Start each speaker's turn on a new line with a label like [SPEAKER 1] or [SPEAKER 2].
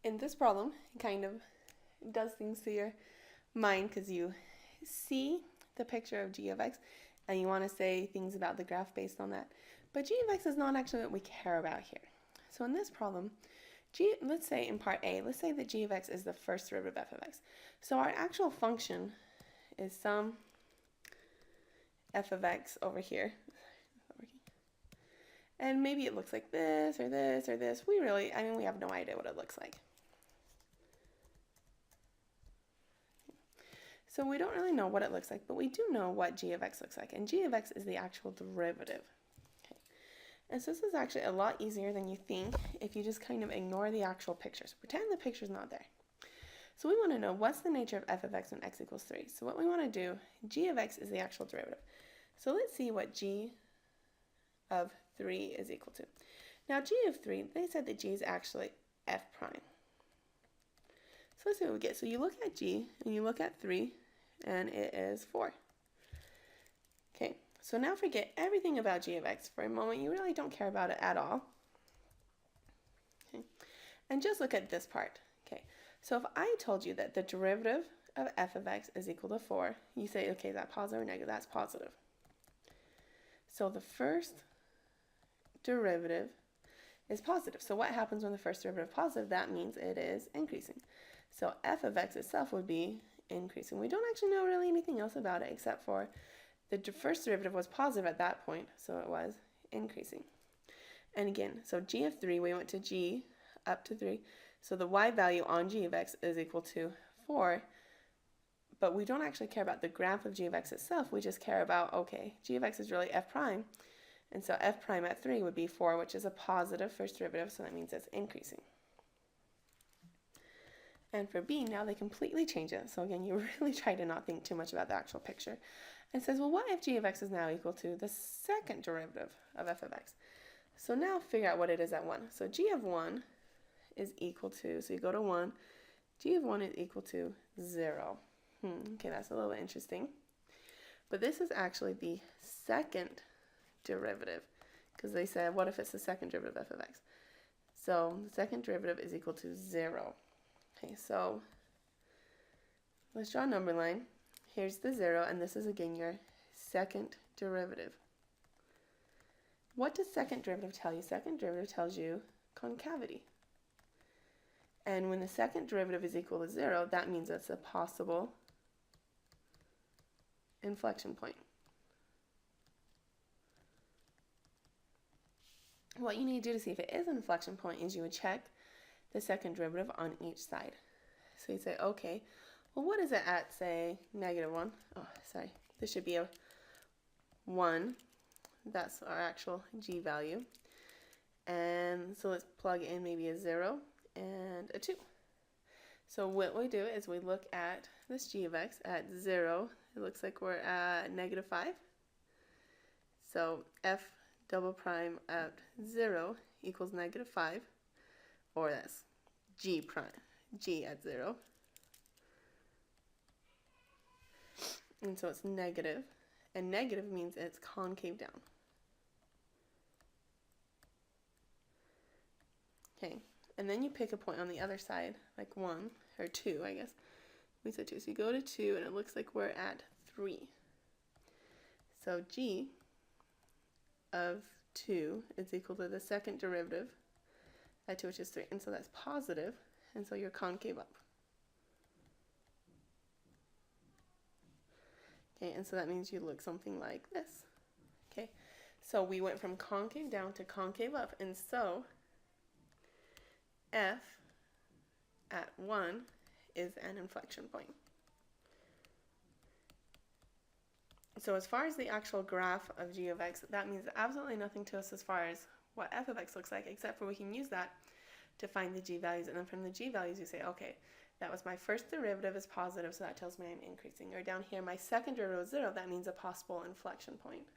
[SPEAKER 1] in this problem, it kind of does things to your mind because you see the picture of g of x and you want to say things about the graph based on that. But g of x is not actually what we care about here. So in this problem, let's say in part A, let's say that g of x is the first derivative of f of x. So our actual function is some f of x over here. And maybe it looks like this or this or this. We have no idea what it looks like. So we don't really know what it looks like, but we do know what g of x looks like. And g of x is the actual derivative. Okay. And so this is actually a lot easier than you think if you just kind of ignore the actual picture. So pretend the picture's not there. So we want to know what's the nature of f of x when x equals 3. So what we want to do, g of x is the actual derivative. So let's see what g of 3 is equal to. Now g of 3, they said that g is actually f prime. So let's see what we get. So you look at g and you look at 3 and it is 4. Okay, so now forget everything about g of x for a moment. You really don't care about it at all. Okay, and just look at this part. Okay, so if I told you that the derivative of f of x is equal to 4, you say, okay, is that positive or negative? That's positive. So the first derivative is positive. So what happens when the first derivative is positive? That means it is increasing. So f of x itself would be increasing. We don't actually know really anything else about it except for the first derivative was positive at that point, so it was increasing. And again, so g of 3, we went to g up to 3. So the y value on g of x is equal to 4. But we don't actually care about the graph of g of x itself. We just care about, okay, g of x is really f prime. And so f prime at 3 would be 4, which is a positive first derivative, so that means it's increasing. And for b, now they completely change it. So again, you really try to not think too much about the actual picture. And says, well, what if g of x is now equal to the second derivative of f of x? So now figure out what it is at 1. So g of 1 is equal to, so you go to 1, g of 1 is equal to 0. Okay, that's a little bit interesting. But this is actually the second derivative, because they said, what if it's the second derivative of f of x? So the second derivative is equal to 0. Okay, so let's draw a number line. Here's the 0, and this is again your second derivative. What does second derivative tell you? Second derivative tells you concavity. And when the second derivative is equal to 0, that means it's a possible inflection point. What you need to do to see if it is an inflection point is you would check the second derivative on each side. So you say, okay, well, what is it at, say, -1? Oh, sorry, this should be a 1. That's our actual g value. And so let's plug in maybe a 0 and a 2. So what we do is we look at this g of x at 0. It looks like we're at -5. So f double prime at 0 equals -5, or that's g prime, g at 0. And so it's negative, and negative means it's concave down. Okay, and then you pick a point on the other side, like 1, or 2, I guess. We said 2, so you go to 2, and it looks like we're at 3. So g of 2 is equal to the second derivative at 2, which is 3. And so that's positive, and so you're concave up. Okay, and so that means you look something like this. Okay, so we went from concave down to concave up, and so f at 1 is an inflection point. So as far as the actual graph of g of x, that means absolutely nothing to us as far as what f of x looks like, except for we can use that to find the g values. And then from the g values, you say, okay, that was my first derivative is positive, so that tells me I'm increasing. Or down here, my second derivative is 0, that means a possible inflection point.